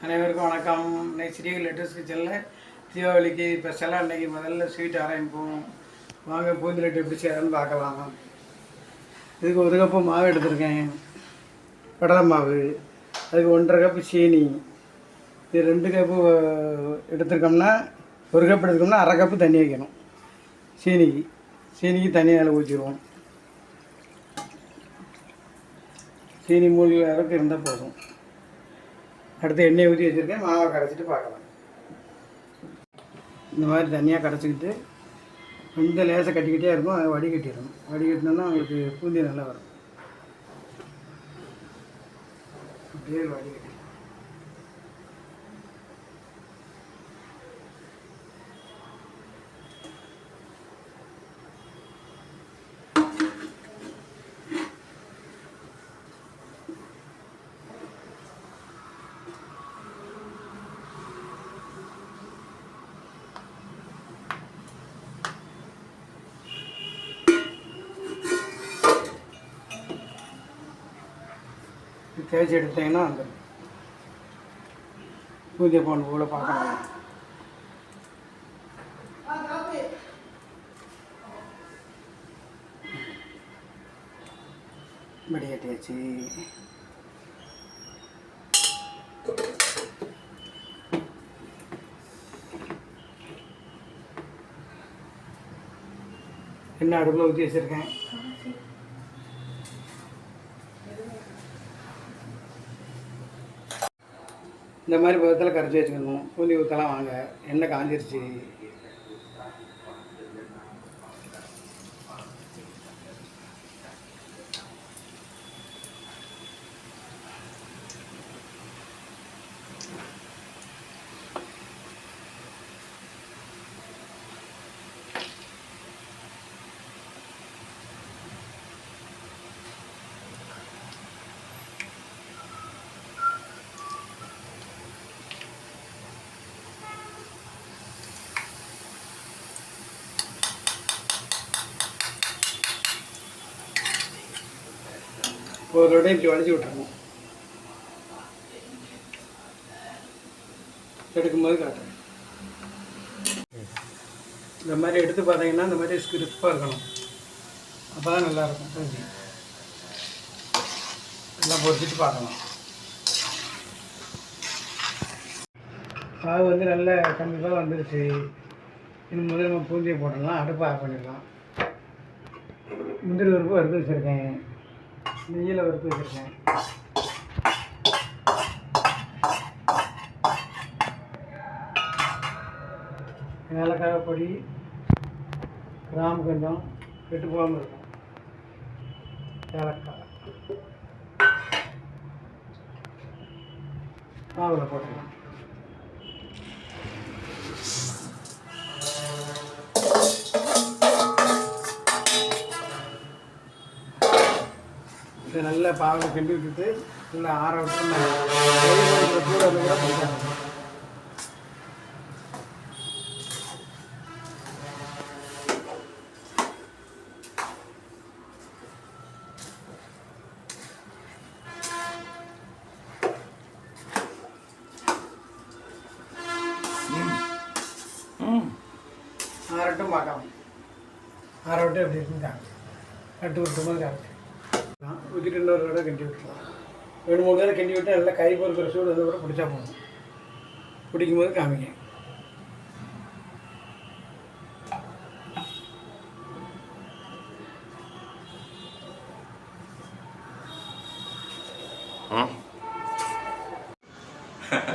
அனைவருக்கும் வணக்கம். இன்னைக்கு ஸ்ரீகள் லெட்டர்ஸ் கிச்சனில் தீபாவளிக்கு ஸ்பெஷலாக இன்றைக்கி முதல்ல ஸ்வீட் ஆரம்பிப்போம். வாங்க பூந்தி லட்டு எப்படி செய்யறதுன்னு பார்க்கலாம். இதுக்கு 1 கப்பு மாவு எடுத்துருக்கேன், கடலை மாவு. அதுக்கு 1½ கப்பு சீனி. இது 2 கப்பு எடுத்துருக்கோம்னா 1 கப் எடுத்துக்கோம்னா அரை கப்பு தண்ணி வைக்கணும். சீனிக்கு தண்ணியால் ஊற்றிடுவோம். சீனி மூழ்கி அளவுக்கு இருந்தால் போதும். அடுத்து எண்ணெய் ஊற்றி வச்சுருக்கேன். மாவை கரைச்சிட்டு பார்க்கலாம். இந்த மாதிரி தனியாக கரைச்சிக்கிட்டு கொஞ்சம் லேசாக கட்டிக்கிட்டே இருக்கும். அதை வடிகட்டிடணும். வடிகட்டினோன்னா உங்களுக்கு பூந்தி நல்லா வரும். அப்படியே வடிகட்டி தேய்ச்சி எடுத்தீங்கன்னா அந்த பூஜை போன போல பார்க்கணும். வடிகட்டியாச்சு. என்ன அடுப்பில் ஊற்றி வச்சுருக்கேன். இந்த மாதிரி பதத்தில் கரைச்சி வச்சுக்கணும். பூந்தி ஊற்றலாம். வாங்க, எண்ணெய் காஞ்சிருச்சு. ஒரு தடவை இப்படி வளைச்சி விட்டுருணும். எடுக்கும்போது காட்டுறேன். இந்த மாதிரி எடுத்து பார்த்தீங்கன்னா இந்த மாதிரி கிறிஸ்பாக இருக்கணும். அப்போ தான் நல்லாயிருக்கும். பூந்தி எல்லாம் பொரிச்சிட்டு பார்க்கலாம். மாவு வந்து நல்ல கண்டிப்பாக வந்துருச்சு. இன்னும் முதல்ல நம்ம பூந்தியை போட்டுடலாம். அடுப்பை ஆஃப் பண்ணிடலாம். முந்திரி பருப்பு வறுத்து வச்சுருக்கேன். நெய்யில் வறுத்து வச்சுருக்கேன். ஏலக்காய் பொடி, கிராம்பு கொஞ்சம் கெட்டு போகாமல் இருக்கும். ஏலக்காய் மாவில் போட்டுக்கலாம். இதை நல்லா பாவில் கிண்டி விட்டுட்டு நல்லா ஆற விட்டு கூட பிடிக்காது. ஆறட்டும் பார்க்கலாம். ஆற விட்டு எப்படி இருக்குன்னு கட்டு விட்டும்போது காமிச்சு ஊற்றிட்டு இன்னொரு தடவை கிண்டி விட்டுலாம். 2-3 தடவை கிண்டி விட்டு நல்லா கை பொறுக்கிற சூடு வந்து கூட பிடிச்சா போகணும். பிடிக்கும் போது காமிங்க.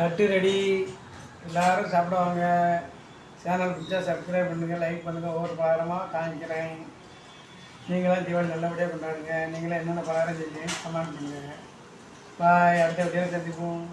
லட்டு ரெடி. எல்லோரும் சாப்பிடுவாங்க. சேனல் பிடிச்சா சப்ஸ்கிரைப் பண்ணுங்கள், லைக் பண்ணுங்கள். ஒவ்வொரு பலகாரமாக காமிக்கிறேன். நீங்களாம் தீபாவளி நல்லபடியாக கொண்டாடுங்க. நீங்களாம் என்னென்ன பலகாரம் செஞ்சீங்கன்னு கமெண்ட் பண்ணுங்கள். பாய். அடுத்த வீடியோவில் சந்திப்போம்.